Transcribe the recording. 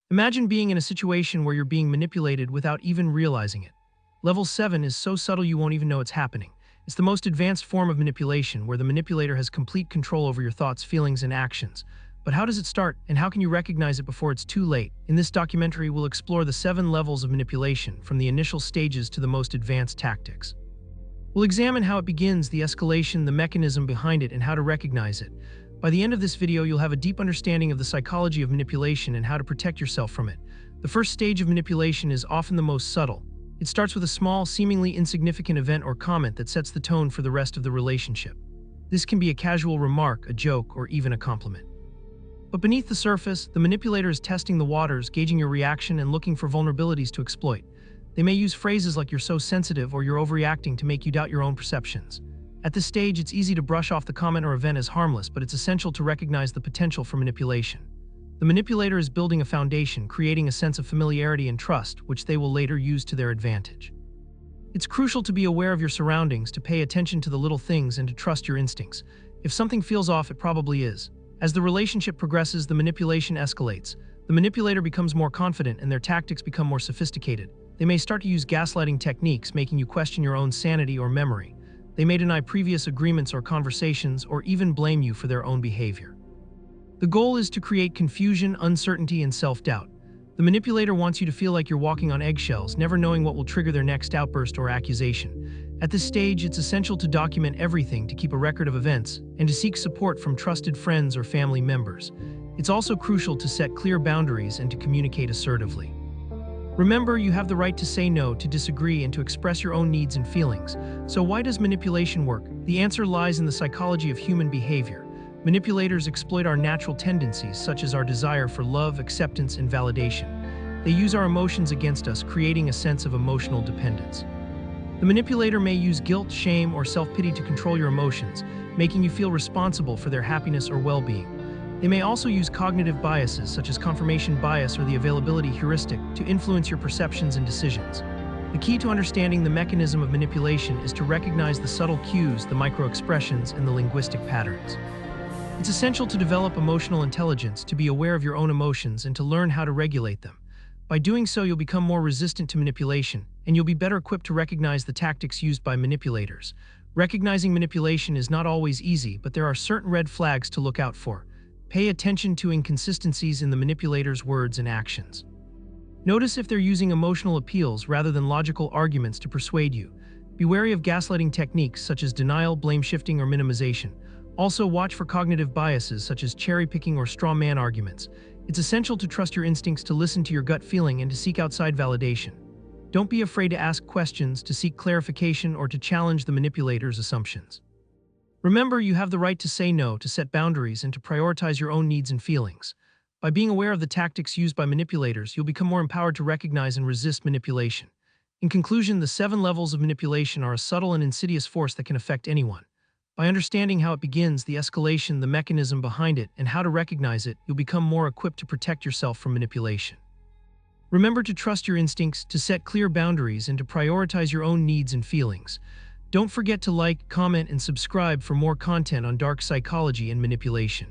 Imagine being in a situation where you're being manipulated without even realizing it. Level 7 is so subtle you won't even know it's happening. It's the most advanced form of manipulation where the manipulator has complete control over your thoughts, feelings, and actions. But how does it start, and how can you recognize it before it's too late? In this documentary, we'll explore the 7 levels of manipulation, from the initial stages to the most advanced tactics. We'll examine how it begins, the escalation, the mechanism behind it, and how to recognize it. By the end of this video, you'll have a deep understanding of the psychology of manipulation and how to protect yourself from it. The first stage of manipulation is often the most subtle. It starts with a small, seemingly insignificant event or comment that sets the tone for the rest of the relationship. This can be a casual remark, a joke, or even a compliment. But beneath the surface, the manipulator is testing the waters, gauging your reaction, and looking for vulnerabilities to exploit. They may use phrases like "you're so sensitive" or "you're overreacting" to make you doubt your own perceptions. At this stage, it's easy to brush off the comment or event as harmless, but it's essential to recognize the potential for manipulation. The manipulator is building a foundation, creating a sense of familiarity and trust, which they will later use to their advantage. It's crucial to be aware of your surroundings, to pay attention to the little things, and to trust your instincts. If something feels off, it probably is. As the relationship progresses, the manipulation escalates. The manipulator becomes more confident, and their tactics become more sophisticated. They may start to use gaslighting techniques, making you question your own sanity or memory. They may deny previous agreements or conversations, or even blame you for their own behavior. The goal is to create confusion, uncertainty, and self-doubt. The manipulator wants you to feel like you're walking on eggshells, never knowing what will trigger their next outburst or accusation. At this stage, it's essential to document everything, to keep a record of events, and to seek support from trusted friends or family members. It's also crucial to set clear boundaries and to communicate assertively. Remember, you have the right to say no, to disagree, and to express your own needs and feelings. So why does manipulation work? The answer lies in the psychology of human behavior. Manipulators exploit our natural tendencies, such as our desire for love, acceptance, and validation. They use our emotions against us, creating a sense of emotional dependence. The manipulator may use guilt, shame, or self-pity to control your emotions, making you feel responsible for their happiness or well-being. They may also use cognitive biases, such as confirmation bias or the availability heuristic, to influence your perceptions and decisions. The key to understanding the mechanism of manipulation is to recognize the subtle cues, the micro-expressions, and the linguistic patterns. It's essential to develop emotional intelligence, to be aware of your own emotions, and to learn how to regulate them. By doing so, you'll become more resistant to manipulation, and you'll be better equipped to recognize the tactics used by manipulators. Recognizing manipulation is not always easy, but there are certain red flags to look out for. Pay attention to inconsistencies in the manipulator's words and actions. Notice if they're using emotional appeals rather than logical arguments to persuade you. Be wary of gaslighting techniques such as denial, blame shifting, or minimization. Also, watch for cognitive biases such as cherry-picking or straw man arguments. It's essential to trust your instincts, to listen to your gut feeling, and to seek outside validation. Don't be afraid to ask questions, to seek clarification, or to challenge the manipulator's assumptions. Remember, you have the right to say no, to set boundaries, and to prioritize your own needs and feelings. By being aware of the tactics used by manipulators, you'll become more empowered to recognize and resist manipulation. In conclusion, the 7 levels of manipulation are a subtle and insidious force that can affect anyone. By understanding how it begins, the escalation, the mechanism behind it, and how to recognize it, you'll become more equipped to protect yourself from manipulation. Remember to trust your instincts, to set clear boundaries, and to prioritize your own needs and feelings. Don't forget to like, comment, and subscribe for more content on dark psychology and manipulation.